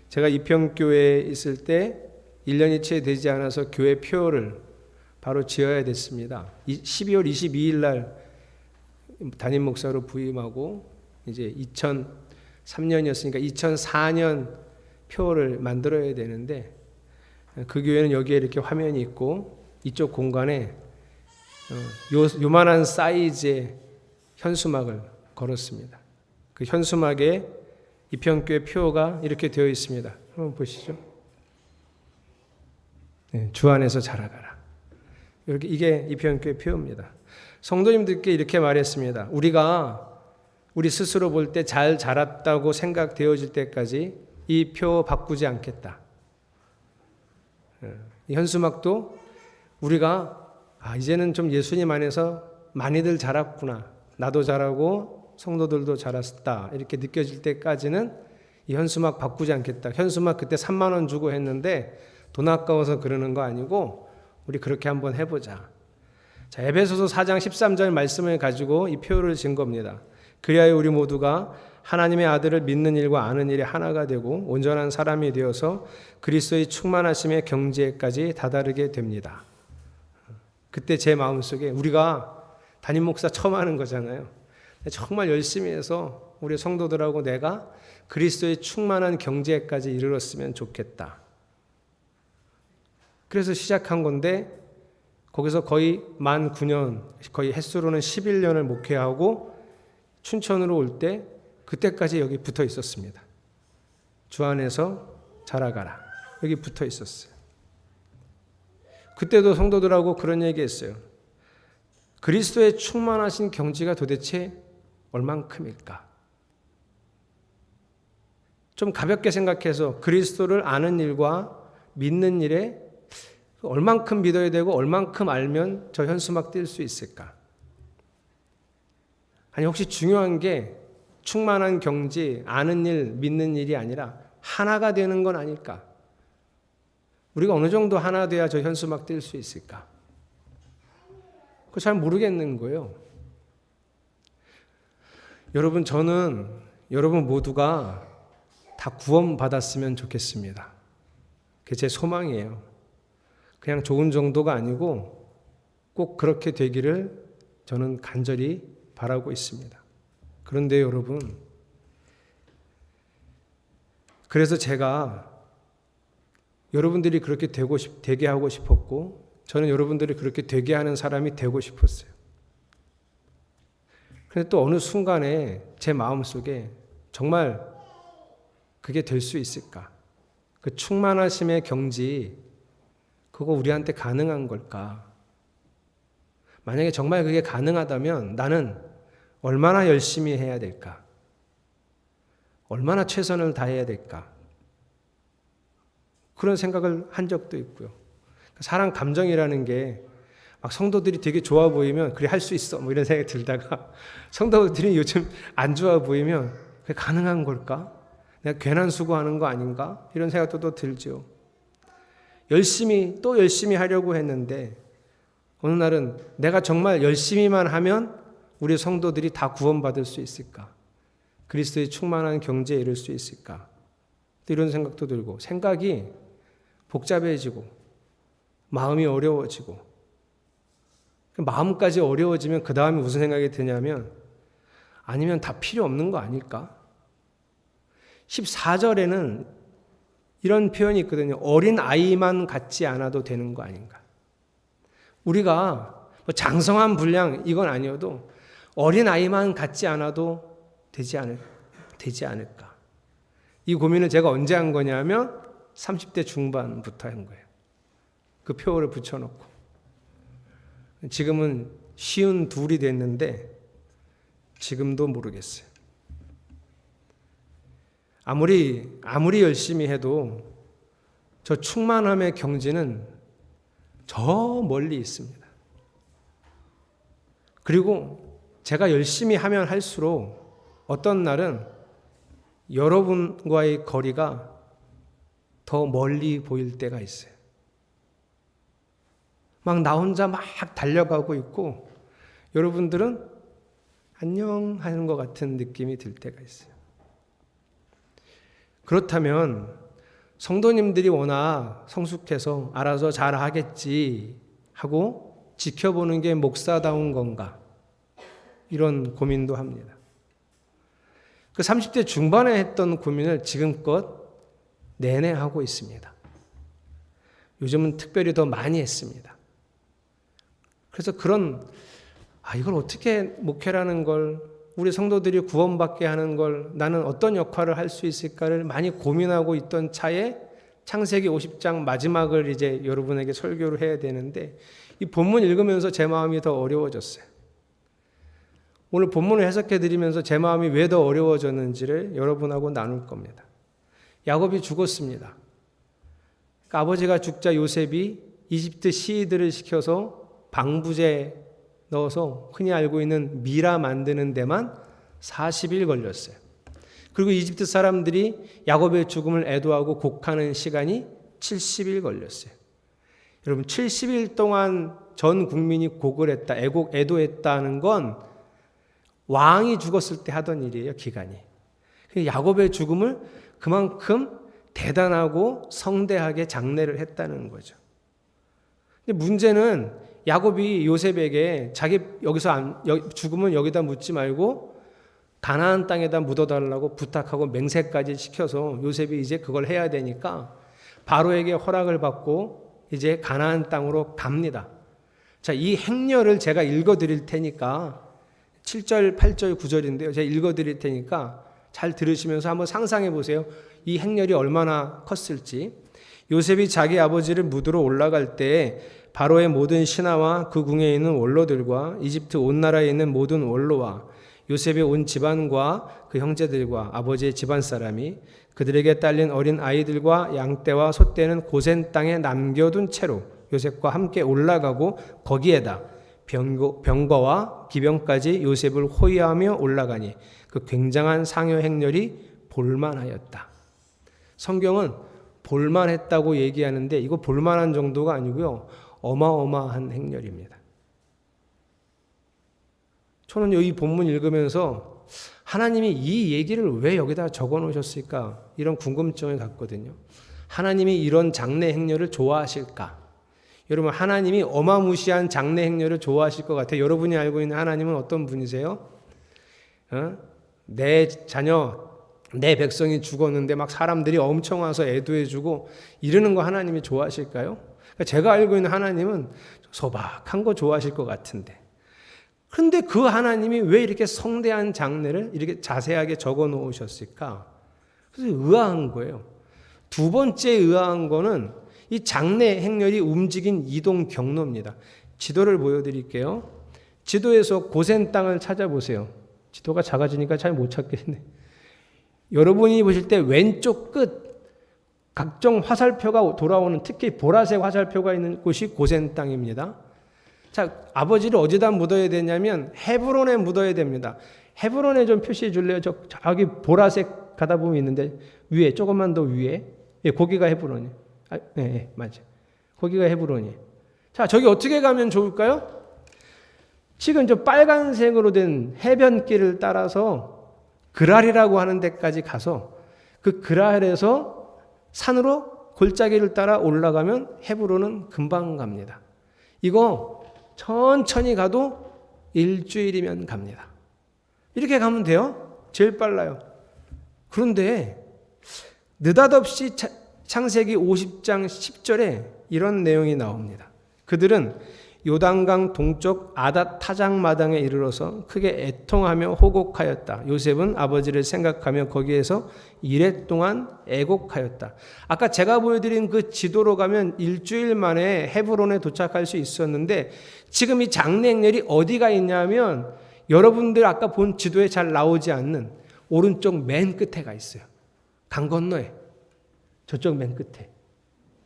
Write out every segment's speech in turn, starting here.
제가 이평교회에 있을 때 1년이 채 되지 않아서 교회 표를 바로 지어야 됐습니다. 12월 22일 날 담임 목사로 부임하고 이제 2003년이었으니까 2004년 표를 만들어야 되는데, 그 교회는 여기에 이렇게 화면이 있고 이쪽 공간에 요만한 사이즈의 현수막을 걸었습니다. 그 현수막에 이평교회 표가 이렇게 되어 있습니다. 한번 보시죠. 네, 주 안에서 자라가라. 이렇게, 이게 이평교회 표입니다. 성도님들께 이렇게 말했습니다. 우리가 우리 스스로 볼 때 잘 자랐다고 생각되어질 때까지 이 표 바꾸지 않겠다. 이 현수막도 우리가 이제는 좀 예수님 안에서 많이들 자랐구나, 나도 자라고 성도들도 자랐다, 이렇게 느껴질 때까지는 이 현수막 바꾸지 않겠다. 현수막 그때 3만 원 주고 했는데 돈 아까워서 그러는 거 아니고 우리 그렇게 한번 해보자. 자, 에베소서 4장 13절 말씀을 가지고 이 표를 진 겁니다. 그리하여 우리 모두가 하나님의 아들을 믿는 일과 아는 일에 하나가 되고 온전한 사람이 되어서 그리스도의 충만하심의 경지에까지 다다르게 됩니다. 그때 제 마음속에, 우리가 담임 목사 처음 하는 거잖아요. 정말 열심히 해서 우리 성도들하고 내가 그리스도의 충만한 경지에까지 이르렀으면 좋겠다. 그래서 시작한 건데, 거기서 거의 만 9년, 거의 횟수로는 11년을 목회하고 춘천으로 올 때 그때까지 여기 붙어 있었습니다. 주 안에서 자라가라. 여기 붙어 있었어요. 그때도 성도들하고 그런 얘기 했어요. 그리스도의 충만하신 경지가 도대체 얼만큼일까? 좀 가볍게 생각해서 그리스도를 아는 일과 믿는 일에 얼만큼 믿어야 되고 얼만큼 알면 저 현수막 뛸 수 있을까? 아니, 혹시 중요한 게 충만한 경지, 아는 일, 믿는 일이 아니라 하나가 되는 건 아닐까? 우리가 어느 정도 하나 돼야 저 현수막 뛸 수 있을까? 그거 잘 모르겠는 거예요. 여러분, 저는 여러분 모두가 다 구원받았으면 좋겠습니다. 그게 제 소망이에요. 그냥 좋은 정도가 아니고 꼭 그렇게 되기를 저는 간절히 바라고 있습니다. 그런데 여러분, 그래서 제가 여러분들이 그렇게 되게 하고 싶었고, 저는 여러분들이 그렇게 되게 하는 사람이 되고 싶었어요. 그런데 또 어느 순간에 제 마음속에 정말 그게 될 수 있을까? 그 충만하심의 경지, 그거 우리한테 가능한 걸까? 만약에 정말 그게 가능하다면 나는 얼마나 열심히 해야 될까? 얼마나 최선을 다해야 될까? 그런 생각을 한 적도 있고요. 사람 감정이라는 게 막 성도들이 되게 좋아 보이면 그래 할 수 있어 뭐 이런 생각이 들다가 성도들이 요즘 안 좋아 보이면 그게 가능한 걸까? 내가 괜한 수고하는 거 아닌가? 이런 생각도 또 들죠. 열심히 하려고 했는데 어느 날은 내가 정말 열심히만 하면 우리 성도들이 다 구원받을 수 있을까? 그리스도의 충만한 경지에 이를 수 있을까? 이런 생각도 들고, 생각이 복잡해지고 마음이 어려워지고, 마음까지 어려워지면 그 다음에 무슨 생각이 드냐면, 아니면 다 필요 없는 거 아닐까? 14절에는 이런 표현이 있거든요. 어린 아이만 같지 않아도 되는 거 아닌가? 우리가 뭐 장성한 분량 이건 아니어도 어린 아이만 같지 않아도 되지 않을까? 이 고민을 제가 언제 한 거냐면 30대 중반부터 한 거예요. 그 표를 붙여놓고. 지금은 52이 됐는데 지금도 모르겠어요. 아무리 열심히 해도 저 충만함의 경지는 저 멀리 있습니다. 그리고 제가 열심히 하면 할수록 어떤 날은 여러분과의 거리가 더 멀리 보일 때가 있어요. 막 나 혼자 막 달려가고 있고 여러분들은 안녕 하는 것 같은 느낌이 들 때가 있어요. 그렇다면 성도님들이 워낙 성숙해서 알아서 잘 하겠지 하고 지켜보는 게 목사다운 건가? 이런 고민도 합니다. 그 30대 중반에 했던 고민을 지금껏 내내 하고 있습니다. 요즘은 특별히 더 많이 했습니다. 그래서 이걸 어떻게 목회라는 걸, 우리 성도들이 구원받게 하는 걸 나는 어떤 역할을 할 수 있을까를 많이 고민하고 있던 차에 창세기 50장 마지막을 이제 여러분에게 설교를 해야 되는데, 이 본문 읽으면서 제 마음이 더 어려워졌어요. 오늘 본문을 해석해 드리면서 제 마음이 왜 더 어려워졌는지를 여러분하고 나눌 겁니다. 야곱이 죽었습니다. 그러니까 아버지가 죽자 요셉이 이집트 시위들을 시켜서 방부제 넣어서 흔히 알고 있는 미라 만드는 데만 40일 걸렸어요. 그리고 이집트 사람들이 야곱의 죽음을 애도하고 곡하는 시간이 70일 걸렸어요. 여러분, 70일 동안 전 국민이 곡을 했다, 애도했다는 건 왕이 죽었을 때 하던 일이에요, 기간이. 야곱의 죽음을 그만큼 대단하고 성대하게 장례를 했다는 거죠. 근데 문제는 야곱이 요셉에게 자기 죽음은 여기다 묻지 말고 가나안 땅에다 묻어달라고 부탁하고 맹세까지 시켜서 요셉이 이제 그걸 해야 되니까 바로에게 허락을 받고 이제 가나안 땅으로 갑니다. 자, 이 행렬을 제가 읽어드릴 테니까 7절, 8절, 9절인데요. 제가 읽어드릴 테니까 잘 들으시면서 한번 상상해 보세요. 이 행렬이 얼마나 컸을지. 요셉이 자기 아버지를 묻으러 올라갈 때 바로의 모든 신하와 그 궁에 있는 원로들과 이집트 온 나라에 있는 모든 원로와 요셉의 온 집안과 그 형제들과 아버지의 집안 사람이 그들에게 딸린 어린 아이들과 양떼와 소떼는 고센 땅에 남겨둔 채로 요셉과 함께 올라가고 거기에다 병거와 기병까지 요셉을 호위하며 올라가니 그 굉장한 상여 행렬이 볼만하였다. 성경은 볼만했다고 얘기하는데 이거 볼만한 정도가 아니고요, 어마어마한 행렬입니다. 저는 이 본문 읽으면서 하나님이 이 얘기를 왜 여기다 적어 놓으셨을까, 이런 궁금증을 갖거든요. 하나님이 이런 장례 행렬을 좋아하실까? 여러분, 하나님이 어마무시한 장례 행렬을 좋아하실 것 같아요. 여러분이 알고 있는 하나님은 어떤 분이세요? 내 자녀, 내 백성이 죽었는데 막 사람들이 엄청 와서 애도해주고 이러는 거 하나님이 좋아하실까요? 제가 알고 있는 하나님은 소박한 거 좋아하실 것 같은데, 그런데 그 하나님이 왜 이렇게 성대한 장례를 이렇게 자세하게 적어 놓으셨을까? 그래서 의아한 거예요. 두 번째 의아한 거는 이 장례 행렬이 움직인 이동 경로입니다. 지도를 보여드릴게요. 지도에서 고센 땅을 찾아보세요. 지도가 작아지니까 잘 못 찾겠네. 여러분이 보실 때 왼쪽 끝 각종 화살표가 돌아오는, 특히 보라색 화살표가 있는 곳이 고센 땅입니다. 자, 아버지를 어디다 묻어야 되냐면 헤브론에 묻어야 됩니다. 헤브론에 좀 표시해 줄래요? 저기 보라색 가다 보면 있는데 위에, 조금만 더 위에. 예, 거기가 헤브론이에요. 네, 맞아요. 거기가 헤브론이에요. 자, 저기 어떻게 가면 좋을까요? 지금 저 빨간색으로 된 해변길을 따라서 그랄이라고 하는 데까지 가서 그 그랄에서 산으로 골짜기를 따라 올라가면 헤브론은 금방 갑니다. 이거 천천히 가도 일주일이면 갑니다. 이렇게 가면 돼요. 제일 빨라요. 그런데 느닷없이 창세기 50장 10절에 이런 내용이 나옵니다. 그들은 요단강 동쪽 아닷 타작마당에 이르러서 크게 애통하며 호곡하였다. 요셉은 아버지를 생각하며 거기에서 이래 동안 애곡하였다. 아까 제가 보여드린 그 지도로 가면 일주일 만에 헤브론에 도착할 수 있었는데, 지금 이 장례 행렬이 어디가 있냐면 여러분들 아까 본 지도에 잘 나오지 않는 오른쪽 맨 끝에 가 있어요. 강 건너에, 저쪽 맨 끝에,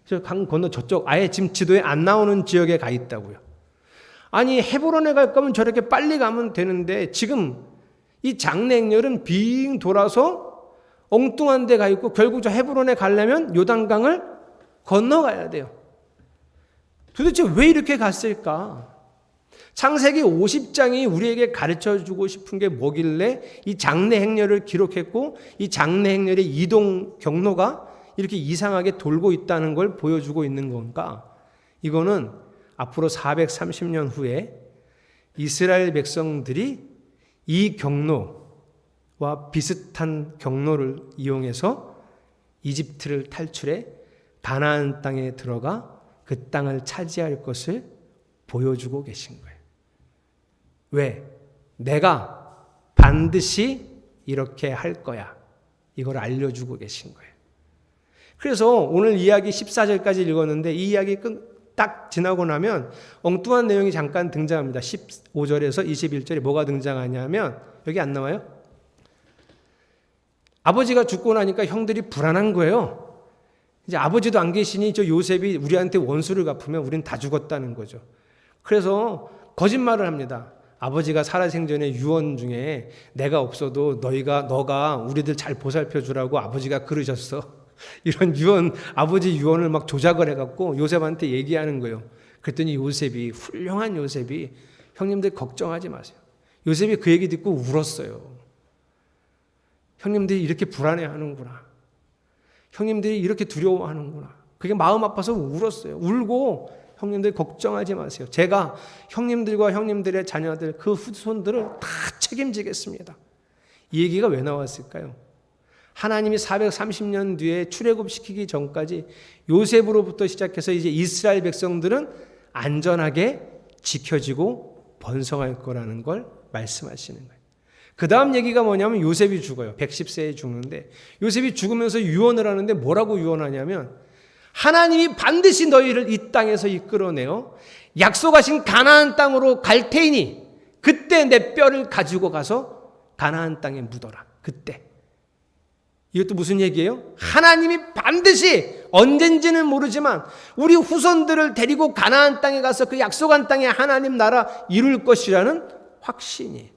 저 강 건너 저쪽 아예 지금 지도에 안 나오는 지역에 가 있다고요. 아니, 헤브론에 갈 거면 저렇게 빨리 가면 되는데 지금 이 장례 행렬은 빙 돌아서 엉뚱한 데 가 있고, 결국 저 헤브론에 가려면 요단강을 건너가야 돼요. 도대체 왜 이렇게 갔을까? 창세기 50장이 우리에게 가르쳐주고 싶은 게 뭐길래 이 장례 행렬을 기록했고, 이 장례 행렬의 이동 경로가 이렇게 이상하게 돌고 있다는 걸 보여주고 있는 건가? 이거는 앞으로 430년 후에 이스라엘 백성들이 이 경로와 비슷한 경로를 이용해서 이집트를 탈출해 가나안 땅에 들어가 그 땅을 차지할 것을 보여주고 계신 거예요. 왜? 내가 반드시 이렇게 할 거야. 이걸 알려주고 계신 거예요. 그래서 오늘 이야기 14절까지 읽었는데 이 이야기 딱 지나고 나면 엉뚱한 내용이 잠깐 등장합니다. 15절에서 21절에 뭐가 등장하냐면 여기 안 나와요? 아버지가 죽고 나니까 형들이 불안한 거예요. 이제 아버지도 안 계시니 저 요셉이 우리한테 원수를 갚으면 우린 다 죽었다는 거죠. 그래서 거짓말을 합니다. 아버지가 살아생전에 유언 중에 내가 없어도 너가 우리들 잘 보살펴 주라고 아버지가 그러셨어. 이런 유언, 아버지 유언을 막 조작을 해갖고 요셉한테 얘기하는 거예요. 그랬더니 훌륭한 요셉이 형님들 걱정하지 마세요. 요셉이 그 얘기 듣고 울었어요. 형님들이 이렇게 불안해하는구나. 형님들이 이렇게 두려워하는구나. 그게 마음 아파서 울었어요. 울고 형님들 걱정하지 마세요. 제가 형님들과 형님들의 자녀들, 그 후손들을 다 책임지겠습니다. 이 얘기가 왜 나왔을까요? 하나님이 430년 뒤에 출애굽시키기 전까지 요셉으로부터 시작해서 이제 이스라엘 백성들은 안전하게 지켜지고 번성할 거라는 걸 말씀하시는 거예요. 그 다음 얘기가 뭐냐면 요셉이 죽어요. 110세에 죽는데 요셉이 죽으면서 유언을 하는데 뭐라고 유언하냐면 하나님이 반드시 너희를 이 땅에서 이끌어내어 약속하신 가나안 땅으로 갈 테이니 그때 내 뼈를 가지고 가서 가나안 땅에 묻어라. 그때. 이것도 무슨 얘기예요? 하나님이 반드시 언젠지는 모르지만 우리 후손들을 데리고 가나안 땅에 가서 그 약속한 땅에 하나님 나라 이룰 것이라는 확신이.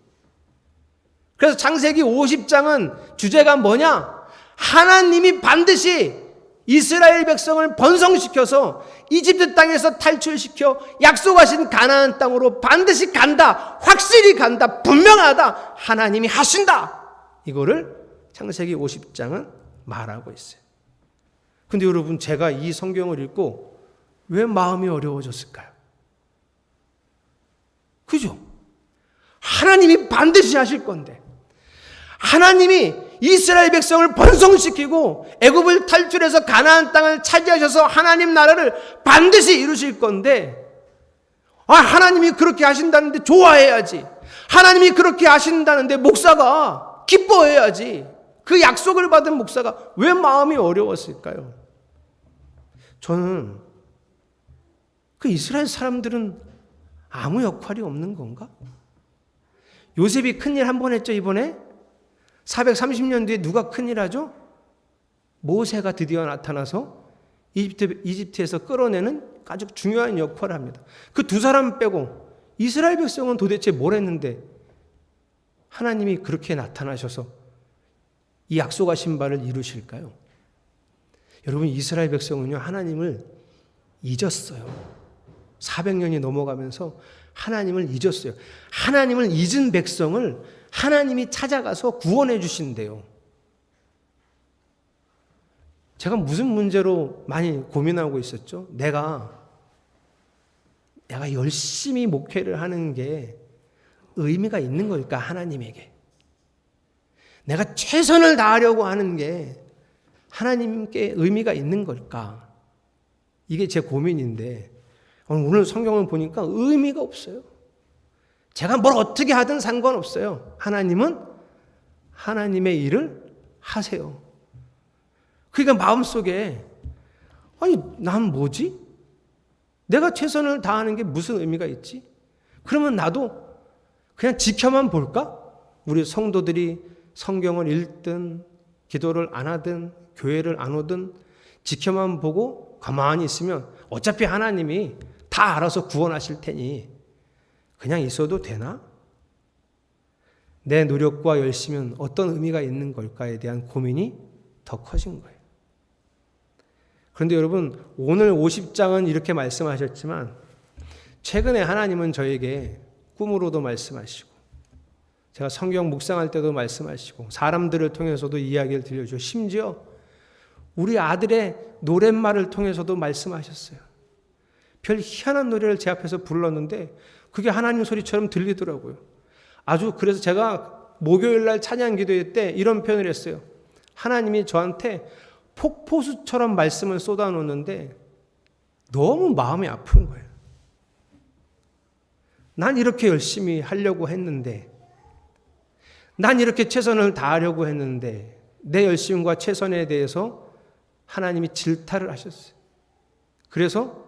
그래서 창세기 50장은 주제가 뭐냐? 하나님이 반드시 이스라엘 백성을 번성시켜서 이집트 땅에서 탈출시켜 약속하신 가나안 땅으로 반드시 간다. 확실히 간다. 분명하다. 하나님이 하신다. 이거를 창세기 50장은 말하고 있어요. 근데 여러분 제가 이 성경을 읽고 왜 마음이 어려워졌을까요? 그죠? 하나님이 반드시 하실 건데 하나님이 이스라엘 백성을 번성시키고 애굽을 탈출해서 가나안 땅을 차지하셔서 하나님 나라를 반드시 이루실 건데 하나님이 그렇게 하신다는데 좋아해야지. 하나님이 그렇게 하신다는데 목사가 기뻐해야지. 그 약속을 받은 목사가 왜 마음이 어려웠을까요? 저는 그 이스라엘 사람들은 아무 역할이 없는 건가? 요셉이 큰일 한 번 했죠, 이번에? 430년 뒤에 누가 큰일 하죠? 모세가 드디어 나타나서 이집트에서 끌어내는 아주 중요한 역할을 합니다. 그 두 사람 빼고 이스라엘 백성은 도대체 뭘 했는데 하나님이 그렇게 나타나셔서 이 약속하신 바를 이루실까요? 여러분 이스라엘 백성은요 하나님을 잊었어요. 400년이 넘어가면서 하나님을 잊었어요. 하나님을 잊은 백성을 하나님이 찾아가서 구원해 주신대요. 제가 무슨 문제로 많이 고민하고 있었죠? 내가 열심히 목회를 하는 게 의미가 있는 걸까, 하나님에게? 내가 최선을 다하려고 하는 게 하나님께 의미가 있는 걸까? 이게 제 고민인데 오늘 성경을 보니까 의미가 없어요. 제가 뭘 어떻게 하든 상관없어요. 하나님은 하나님의 일을 하세요. 그러니까 마음속에 난 뭐지? 내가 최선을 다하는 게 무슨 의미가 있지? 그러면 나도 그냥 지켜만 볼까? 우리 성도들이 성경을 읽든 기도를 안 하든 교회를 안 오든 지켜만 보고 가만히 있으면 어차피 하나님이 다 알아서 구원하실 테니 그냥 있어도 되나? 내 노력과 열심은 어떤 의미가 있는 걸까에 대한 고민이 더 커진 거예요. 그런데 여러분 오늘 50장은 이렇게 말씀하셨지만 최근에 하나님은 저에게 꿈으로도 말씀하시고 제가 성경 묵상할 때도 말씀하시고 사람들을 통해서도 이야기를 들려주고 심지어 우리 아들의 노랫말을 통해서도 말씀하셨어요. 별 희한한 노래를 제 앞에서 불렀는데 그게 하나님 소리처럼 들리더라고요. 아주 그래서 제가 목요일날 찬양 기도회 때 이런 표현을 했어요. 하나님이 저한테 폭포수처럼 말씀을 쏟아놓는데 너무 마음이 아픈 거예요. 난 이렇게 열심히 하려고 했는데, 난 이렇게 최선을 다하려고 했는데 내 열심과 최선에 대해서 하나님이 질타를 하셨어요. 그래서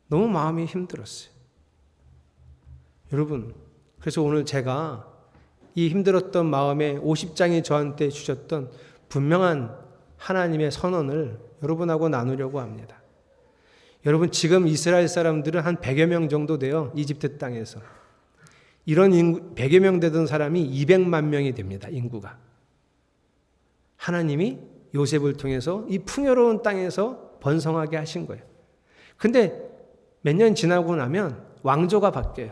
너무 마음이 힘들었어요. 여러분, 그래서 오늘 제가 이 힘들었던 마음에 50장이 저한테 주셨던 분명한 하나님의 선언을 여러분하고 나누려고 합니다. 여러분, 지금 이스라엘 사람들은 한 100여 명 정도 돼요. 이집트 땅에서. 이런 100여 명 되던 사람이 200만 명이 됩니다. 인구가. 하나님이 요셉을 통해서 이 풍요로운 땅에서 번성하게 하신 거예요. 근데 몇 년 지나고 나면 왕조가 바뀌어요.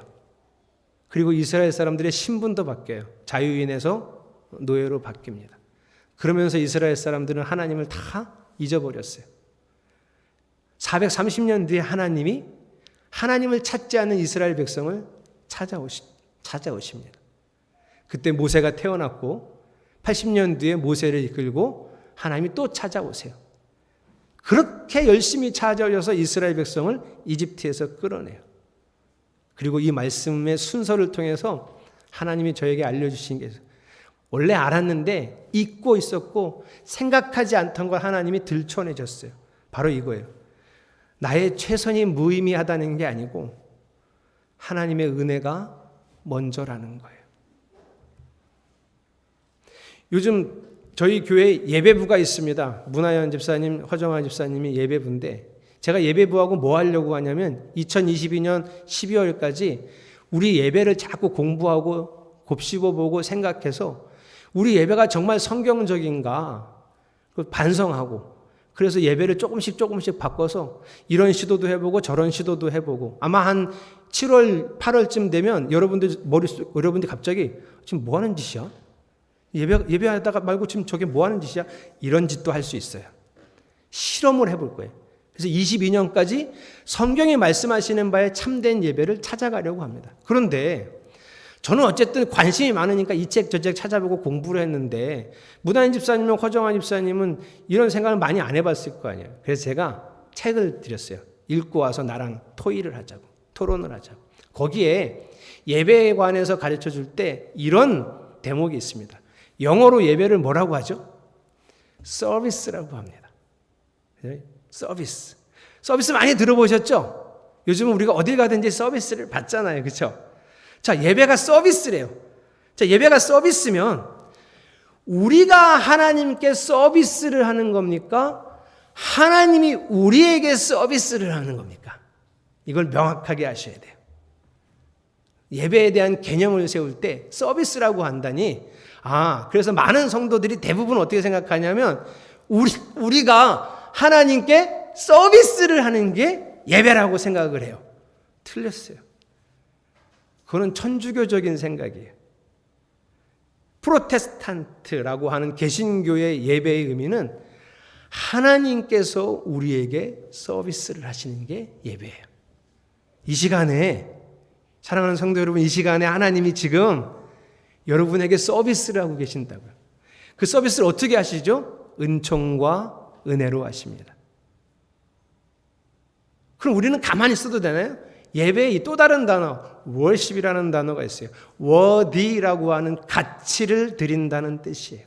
그리고 이스라엘 사람들의 신분도 바뀌어요. 자유인에서 노예로 바뀝니다. 그러면서 이스라엘 사람들은 하나님을 다 잊어버렸어요. 430년 뒤에 하나님이 하나님을 찾지 않는 이스라엘 백성을 찾아오십니다. 그때 모세가 태어났고 80년 뒤에 모세를 이끌고 하나님이 또 찾아오세요. 그렇게 열심히 찾아오셔서 이스라엘 백성을 이집트에서 끌어내요. 그리고 이 말씀의 순서를 통해서 하나님이 저에게 알려주신 게 원래 알았는데 잊고 있었고 생각하지 않던 걸 하나님이 들춰내셨어요. 바로 이거예요. 나의 최선이 무의미하다는 게 아니고 하나님의 은혜가 먼저라는 거예요. 요즘 저희 교회에 예배부가 있습니다. 문하연 집사님, 허정아 집사님이 예배부인데 제가 예배부하고 뭐 하려고 하냐면 2022년 12월까지 우리 예배를 자꾸 공부하고 곱씹어보고 생각해서 우리 예배가 정말 성경적인가 반성하고 그래서 예배를 조금씩 바꿔서 이런 시도도 해보고 저런 시도도 해보고 아마 한 7월, 8월쯤 되면 여러분들이 갑자기 지금 뭐 하는 짓이야? 예배하다가 말고 지금 저게 뭐 하는 짓이야? 이런 짓도 할 수 있어요. 실험을 해볼 거예요. 그래서 22년까지 성경이 말씀하시는 바에 참된 예배를 찾아가려고 합니다. 그런데 저는 어쨌든 관심이 많으니까 이 책 저 책 찾아보고 공부를 했는데 문하연 집사님과 허정아 집사님은 이런 생각을 많이 안 해봤을 거 아니에요. 그래서 제가 책을 드렸어요. 읽고 와서 나랑 토론을 하자고. 거기에 예배에 관해서 가르쳐 줄 때 이런 대목이 있습니다. 영어로 예배를 뭐라고 하죠? 서비스라고 합니다. 서비스 많이 들어보셨죠? 요즘은 우리가 어딜 가든지 서비스를 받잖아요. 그렇죠? 자, 예배가 서비스래요. 자, 예배가 서비스면 우리가 하나님께 서비스를 하는 겁니까? 하나님이 우리에게 서비스를 하는 겁니까? 이걸 명확하게 아셔야 돼요. 예배에 대한 개념을 세울 때 서비스라고 한다니 그래서 많은 성도들이 대부분 어떻게 생각하냐면 우리가 하나님께 서비스를 하는 게 예배라고 생각을 해요. 틀렸어요. 그건 천주교적인 생각이에요. 프로테스탄트라고 하는 개신교의 예배의 의미는 하나님께서 우리에게 서비스를 하시는 게 예배예요. 이 시간에 사랑하는 성도 여러분, 이 시간에 하나님이 지금 여러분에게 서비스를 하고 계신다고요. 그 서비스를 어떻게 하시죠? 은총과 은혜로 하십니다. 그럼 우리는 가만히 있어도 되나요? 예배의 또 다른 단어, worship이라는 단어가 있어요. worthy라고 하는 가치를 드린다는 뜻이에요.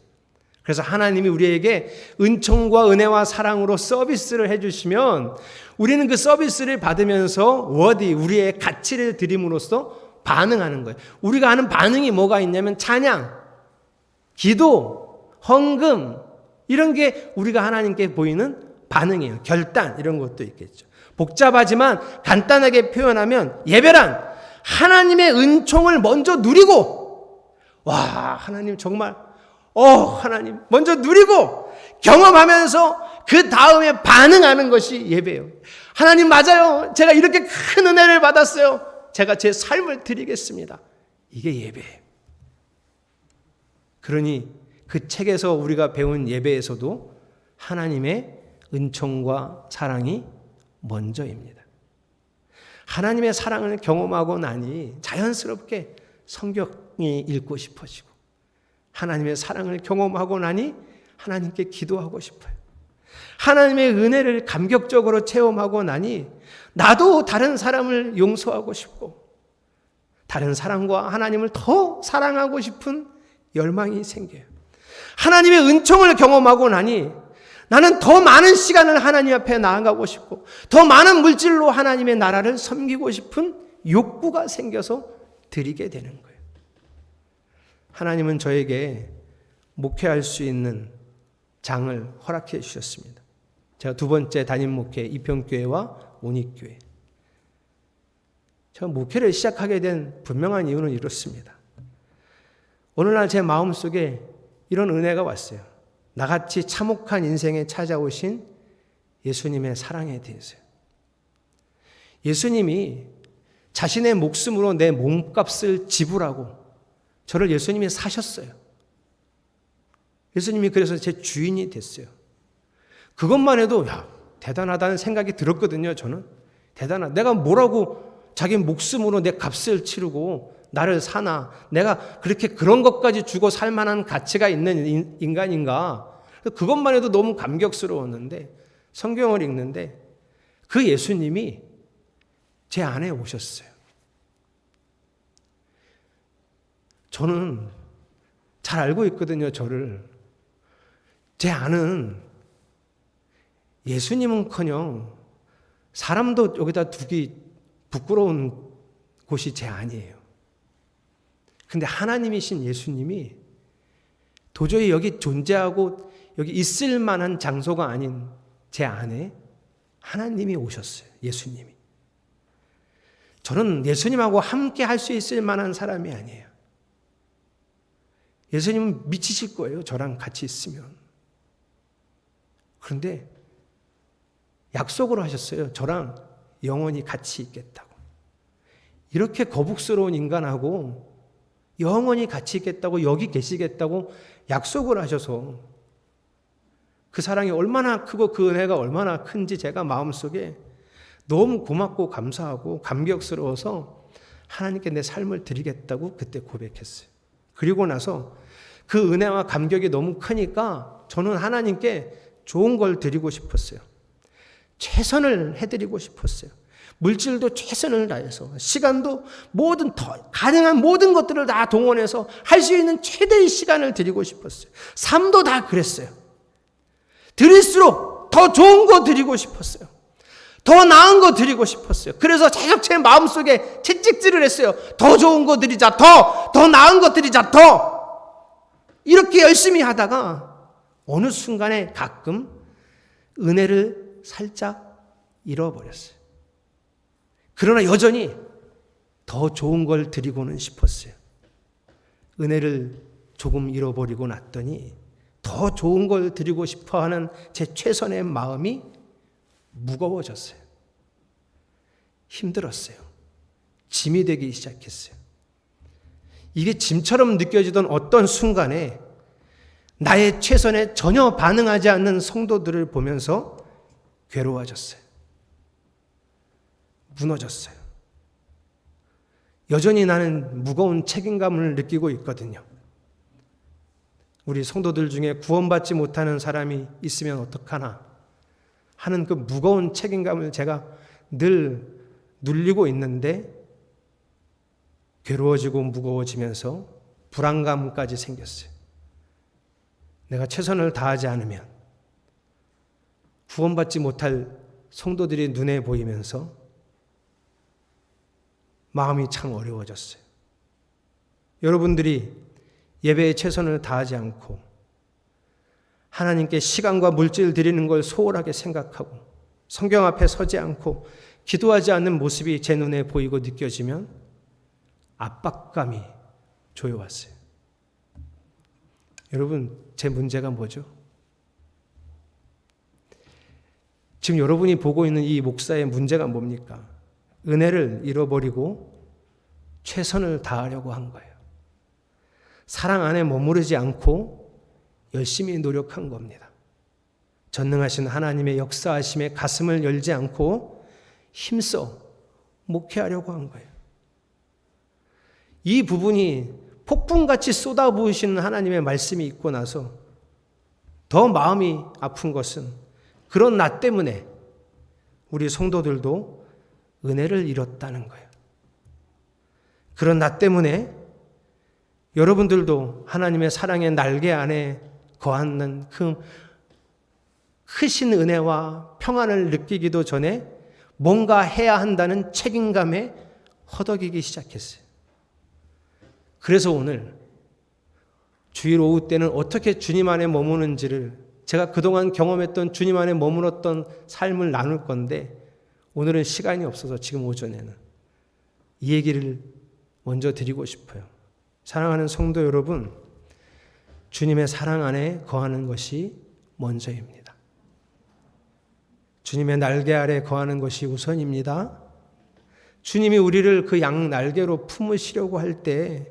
그래서 하나님이 우리에게 은총과 은혜와 사랑으로 서비스를 해주시면 우리는 그 서비스를 받으면서 worthy, 우리의 가치를 드림으로써 반응하는 거예요. 우리가 하는 반응이 뭐가 있냐면 찬양, 기도, 헌금 이런 게 우리가 하나님께 보이는 반응이에요. 결단 이런 것도 있겠죠. 복잡하지만 간단하게 표현하면 예배란 하나님의 은총을 먼저 누리고 하나님 정말 하나님 먼저 누리고 경험하면서 그 다음에 반응하는 것이 예배예요. 하나님 맞아요. 제가 이렇게 큰 은혜를 받았어요. 제가 제 삶을 드리겠습니다. 이게 예배예요. 그러니 그 책에서 우리가 배운 예배에서도 하나님의 은총과 사랑이 먼저입니다. 하나님의 사랑을 경험하고 나니 자연스럽게 성경이 읽고 싶어지고, 하나님의 사랑을 경험하고 나니 하나님께 기도하고 싶어요. 하나님의 은혜를 감격적으로 체험하고 나니 나도 다른 사람을 용서하고 싶고, 다른 사람과 하나님을 더 사랑하고 싶은 열망이 생겨요. 하나님의 은총을 경험하고 나니 나는 더 많은 시간을 하나님 앞에 나아가고 싶고, 더 많은 물질로 하나님의 나라를 섬기고 싶은 욕구가 생겨서 드리게 되는 거예요. 하나님은 저에게 목회할 수 있는 장을 허락해 주셨습니다. 제가 두 번째 담임 목회 이평교회와 온익교회. 제가 목회를 시작하게 된 분명한 이유는 이렇습니다. 어느 날 제 마음속에 이런 은혜가 왔어요. 나같이 참혹한 인생에 찾아오신 예수님의 사랑에 대해서요. 예수님이 자신의 목숨으로 내 몸값을 지불하고 저를 예수님이 사셨어요. 예수님이 그래서 제 주인이 됐어요. 그것만 해도 대단하다는 생각이 들었거든요. 저는 대단하다. 내가 뭐라고 자기 목숨으로 내 값을 치르고 나를 사나, 내가 그렇게 그런 것까지 주고 살 만한 가치가 있는 인간인가. 그것만 해도 너무 감격스러웠는데, 성경을 읽는데 그 예수님이 제 안에 오셨어요. 저는 잘 알고 있거든요. 저를. 제 안은 예수님은커녕 사람도 여기다 두기 부끄러운 곳이 제 안이에요. 근데 하나님이신 예수님이 도저히 여기 존재하고 여기 있을 만한 장소가 아닌 제 안에 하나님이 오셨어요. 예수님이. 저는 예수님하고 함께 할 수 있을 만한 사람이 아니에요. 예수님은 미치실 거예요. 저랑 같이 있으면. 그런데 약속을 하셨어요. 저랑 영원히 같이 있겠다고. 이렇게 거북스러운 인간하고 영원히 같이 있겠다고, 여기 계시겠다고 약속을 하셔서 그 사랑이 얼마나 크고 그 은혜가 얼마나 큰지 제가 마음속에 너무 고맙고 감사하고 감격스러워서 하나님께 내 삶을 드리겠다고 그때 고백했어요. 그리고 나서 그 은혜와 감격이 너무 크니까 저는 하나님께 좋은 걸 드리고 싶었어요. 최선을 해드리고 싶었어요. 물질도 최선을 다해서, 시간도 가능한 모든 것들을 다 동원해서 할 수 있는 최대의 시간을 드리고 싶었어요. 삶도 다 그랬어요. 드릴수록 더 좋은 거 드리고 싶었어요. 더 나은 거 드리고 싶었어요. 그래서 계속 제 마음속에 채찍질을 했어요. 더 좋은 거 드리자, 더 나은 거 드리자, 이렇게 열심히 하다가 어느 순간에 가끔 은혜를 살짝 잃어버렸어요. 그러나 여전히 더 좋은 걸 드리고는 싶었어요. 은혜를 조금 잃어버리고 났더니 더 좋은 걸 드리고 싶어하는 제 최선의 마음이 무거워졌어요. 힘들었어요. 짐이 되기 시작했어요. 이게 짐처럼 느껴지던 어떤 순간에 나의 최선에 전혀 반응하지 않는 성도들을 보면서 괴로워졌어요. 무너졌어요. 여전히 나는 무거운 책임감을 느끼고 있거든요. 우리 성도들 중에 구원받지 못하는 사람이 있으면 어떡하나 하는 그 무거운 책임감을 제가 늘 눌리고 있는데, 괴로워지고 무거워지면서 불안감까지 생겼어요. 내가 최선을 다하지 않으면 구원받지 못할 성도들이 눈에 보이면서 마음이 참 어려워졌어요. 여러분들이 예배에 최선을 다하지 않고 하나님께 시간과 물질 드리는 걸 소홀하게 생각하고 성경 앞에 서지 않고 기도하지 않는 모습이 제 눈에 보이고 느껴지면 압박감이 조여왔어요. 여러분, 제 문제가 뭐죠? 지금 여러분이 보고 있는 이 목사의 문제가 뭡니까? 은혜를 잃어버리고 최선을 다하려고 한 거예요. 사랑 안에 머무르지 않고 열심히 노력한 겁니다. 전능하신 하나님의 역사하심에 가슴을 열지 않고 힘써 목회하려고 한 거예요. 이 부분이 폭풍같이 쏟아부으시는 하나님의 말씀이 있고 나서 더 마음이 아픈 것은 그런 나 때문에 우리 성도들도 은혜를 잃었다는 거예요. 그런 나 때문에 여러분들도 하나님의 사랑의 날개 안에 거하는 그 크신 은혜와 평안을 느끼기도 전에 뭔가 해야 한다는 책임감에 허덕이기 시작했어요. 그래서 오늘 주일 오후 때는 어떻게 주님 안에 머무는지를 제가 그동안 경험했던 주님 안에 머물었던 삶을 나눌 건데 오늘은 시간이 없어서 지금 오전에는 이 얘기를 먼저 드리고 싶어요. 사랑하는 성도 여러분, 주님의 사랑 안에 거하는 것이 먼저입니다. 주님의 날개 아래 거하는 것이 우선입니다. 주님이 우리를 그 양 날개로 품으시려고 할 때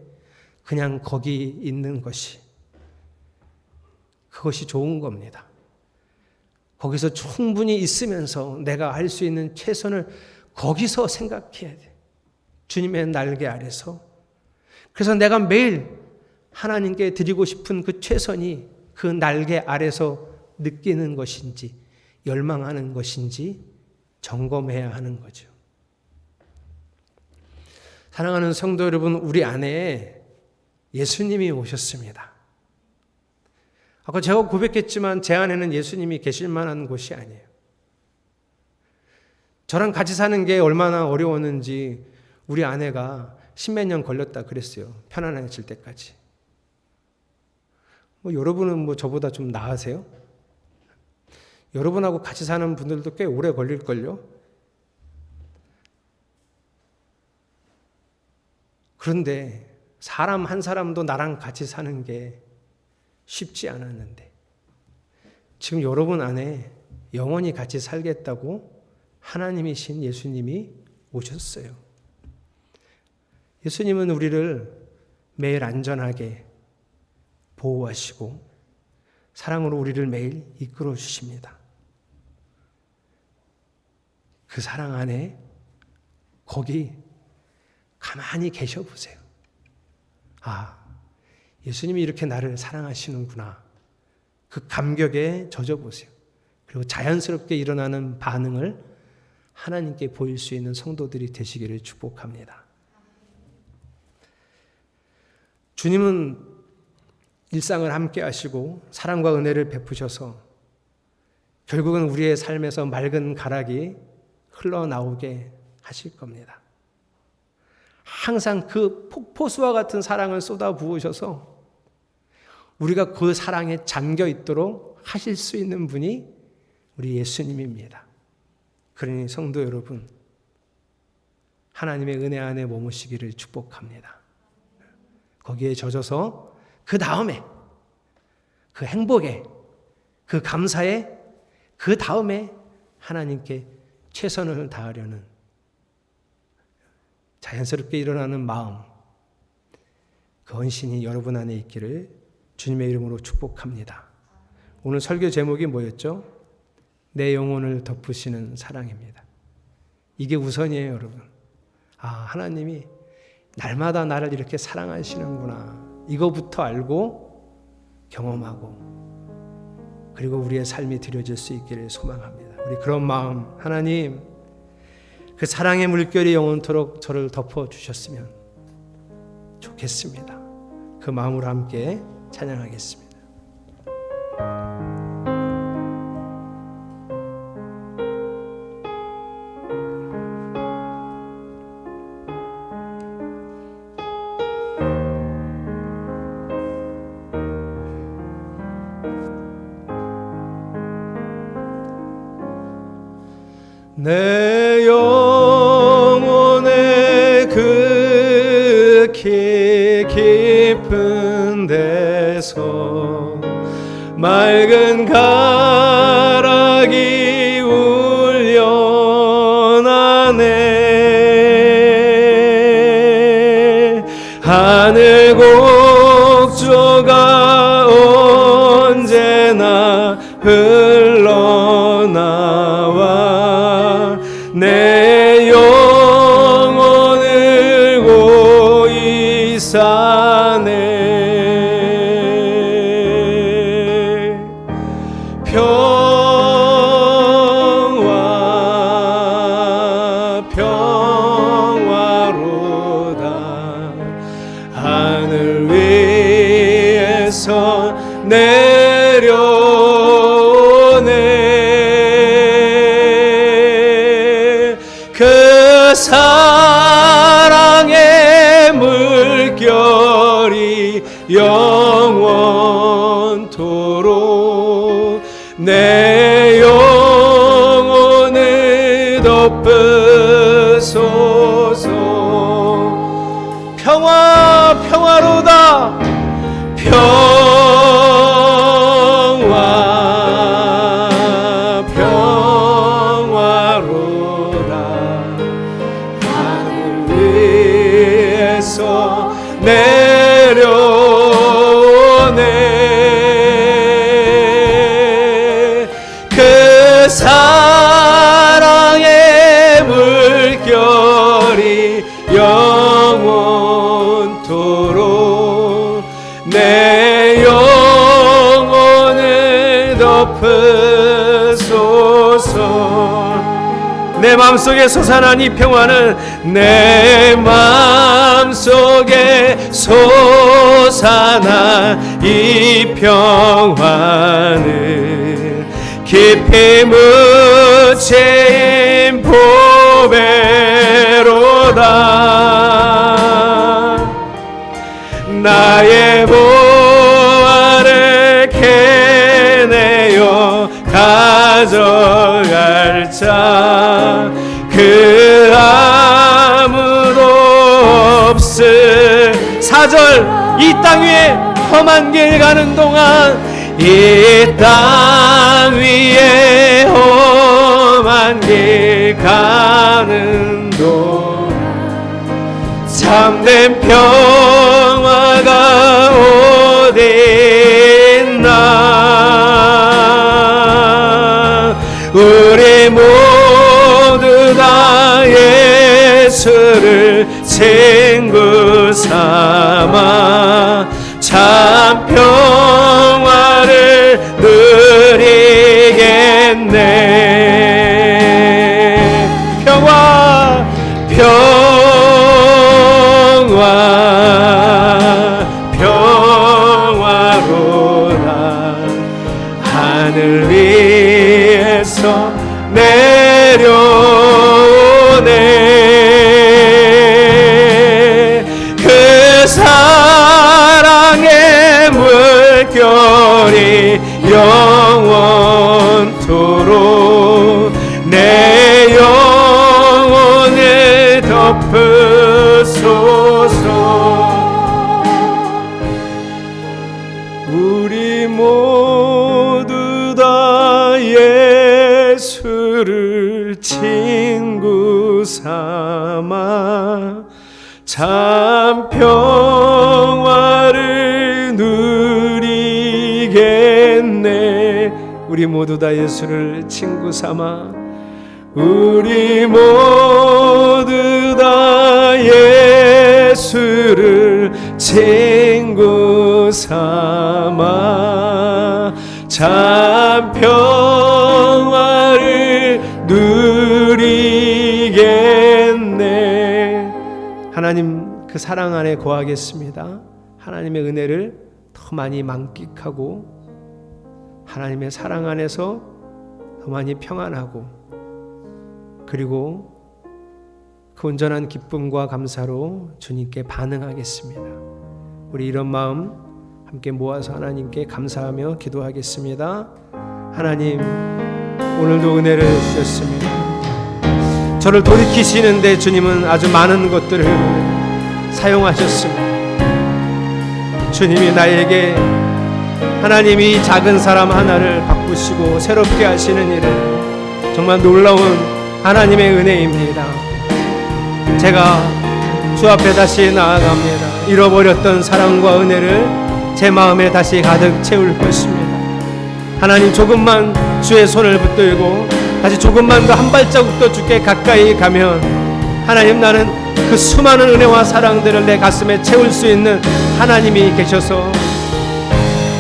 그냥 거기 있는 것이 그것이 좋은 겁니다. 거기서 충분히 있으면서 내가 할 수 있는 최선을 거기서 생각해야 돼. 주님의 날개 아래서. 그래서 내가 매일 하나님께 드리고 싶은 그 최선이 그 날개 아래서 느끼는 것인지 열망하는 것인지 점검해야 하는 거죠. 사랑하는 성도 여러분, 우리 안에 예수님이 오셨습니다. 아까 제가 고백했지만 제 안에는 예수님이 계실 만한 곳이 아니에요. 저랑 같이 사는 게 얼마나 어려웠는지 우리 아내가 십몇 년 걸렸다 그랬어요. 편안해질 때까지. 여러분은 저보다 좀 나으세요? 여러분하고 같이 사는 분들도 꽤 오래 걸릴걸요? 그런데 사람 한 사람도 나랑 같이 사는 게 쉽지 않았는데 지금 여러분 안에 영원히 같이 살겠다고 하나님이신 예수님이 오셨어요. 예수님은 우리를 매일 안전하게 보호하시고 사랑으로 우리를 매일 이끌어 주십니다. 그 사랑 안에 거기 가만히 계셔 보세요. 아, 예수님이 이렇게 나를 사랑하시는구나. 그 감격에 젖어 보세요. 그리고 자연스럽게 일어나는 반응을 하나님께 보일 수 있는 성도들이 되시기를 축복합니다. 주님은 일상을 함께 하시고 사랑과 은혜를 베푸셔서 결국은 우리의 삶에서 맑은 가락이 흘러나오게 하실 겁니다. 항상 그 폭포수와 같은 사랑을 쏟아 부으셔서 우리가 그 사랑에 잠겨 있도록 하실 수 있는 분이 우리 예수님입니다. 그러니 성도 여러분, 하나님의 은혜 안에 머무시기를 축복합니다. 거기에 젖어서 그 다음에 그 행복에 그 감사에 그 다음에 하나님께 최선을 다하려는 자연스럽게 일어나는 마음, 그 헌신이 여러분 안에 있기를 주님의 이름으로 축복합니다. 오늘 설교 제목이 뭐였죠? 내 영혼을 덮으시는 사랑입니다. 이게 우선이에요, 여러분. 아, 하나님이 날마다 나를 이렇게 사랑하시는구나. 이거부터 알고 경험하고 그리고 우리의 삶이 드려질 수 있기를 소망합니다. 우리 그런 마음, 하나님 그 사랑의 물결이 영원토록 저를 덮어주셨으면 좋겠습니다. 그 마음으로 함께 찬양하겠습니다. 내 영혼의 극히 깊은 데서 맑은 가락이 울려나네. 하늘 곡조가 언제나 흘러 나와 내 영혼을 고이 사네. 평화로다. 하늘 위에서 내려오네. 그 사랑의 물결이 영원토록 내 영혼을 덮으소서. 평화로다. 평화로다. 하늘 위에서 내려오네. 그 사랑의 물결이 영원토록 내 영혼을 덮으소서. 내 마음속에 솟아난 이 평화는 내 마음속에 솟아난 이 평화는 깊이 묻힌 보배로다. 나의 보화를 캐내어 가져갈 자 그 아무도 없을. 4절 이 땅 위에 험한 길 가는 동안 이 땅 위에 험한 길 가는 동안 참된 평화가 어디 있나. 우리 모두 다 예수를 친구 삼아 참 평화를 누리겠네. 평화로다. 하늘 위에서 내려오네. 그 사랑의 물결이 영원토록 내 영혼을 덮으소서. 우리 모두 다 예수를 친구 삼아 참 평화를 누리겠네. 우리 모두 다 예수를 친구 삼아 우리 모두 다 예수를 친구 삼아 참 평화를 누리겠네. 하나님 그 사랑 안에 거하겠습니다. 하나님의 은혜를 더 많이 만끽하고 하나님의 사랑 안에서 더 많이 평안하고 그리고 그 온전한 기쁨과 감사로 주님께 반응하겠습니다. 우리 이런 마음 함께 모아서 하나님께 감사하며 기도하겠습니다. 하나님 오늘도 은혜를 주셨습니다. 저를 돌이키시는데 주님은 아주 많은 것들을 사용하셨습니다. 주님이 나에게 하나님이 작은 사람 하나를 바꾸시고 새롭게 하시는 일은 정말 놀라운 하나님의 은혜입니다. 제가 주 앞에 다시 나아갑니다. 잃어버렸던 사랑과 은혜를 제 마음에 다시 가득 채울 것입니다. 하나님, 조금만 주의 손을 붙들고 다시 조금만 더 한 발자국 더 주께 가까이 가면 하나님, 나는 그 수많은 은혜와 사랑들을 내 가슴에 채울 수 있는 하나님이 계셔서,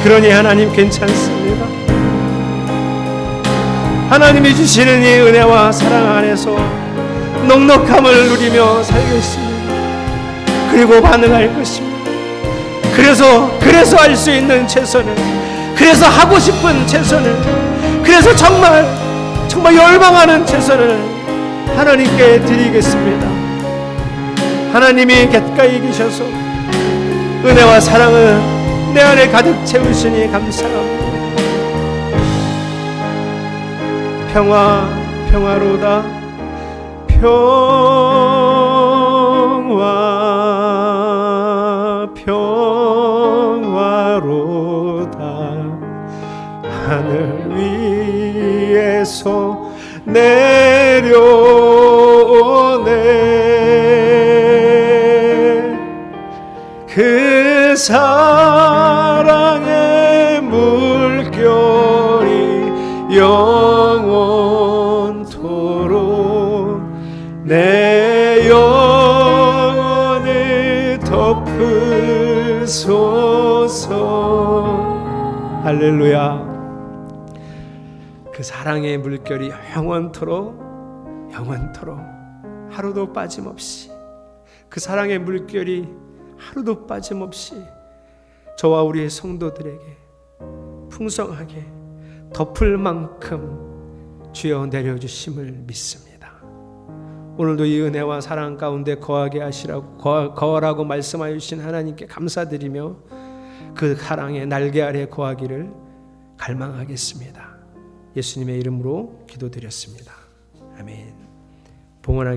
그러니 하나님 괜찮습니다. 하나님이 주시는 이 은혜와 사랑 안에서 넉넉함을 누리며 살겠습니다. 그리고 반응할 것입니다. 그래서 할 수 있는 최선을, 그래서 하고 싶은 최선을, 그래서 정말 열망하는 최선을 하나님께 드리겠습니다. 하나님이 가까이 계셔서 은혜와 사랑을 내 안에 가득 채우시니 감사합니다. 평화로다, 평화로다. 하늘 위에서 내려오네. 그 사랑의 물결이 영원토록 내 영혼을 덮으소서. 할렐루야. 그 사랑의 물결이 영원토록 하루도 빠짐없이, 그 사랑의 물결이 하루도 빠짐없이 저와 우리의 성도들에게 풍성하게 덮을 만큼 주여 내려주심을 믿습니다. 오늘도 이 은혜와 사랑 가운데 거하게 하시라고, 거하라고 말씀하여 주신 하나님께 감사드리며 그 사랑의 날개 아래 거하기를 갈망하겠습니다. 예수님의 이름으로 기도드렸습니다. 아멘.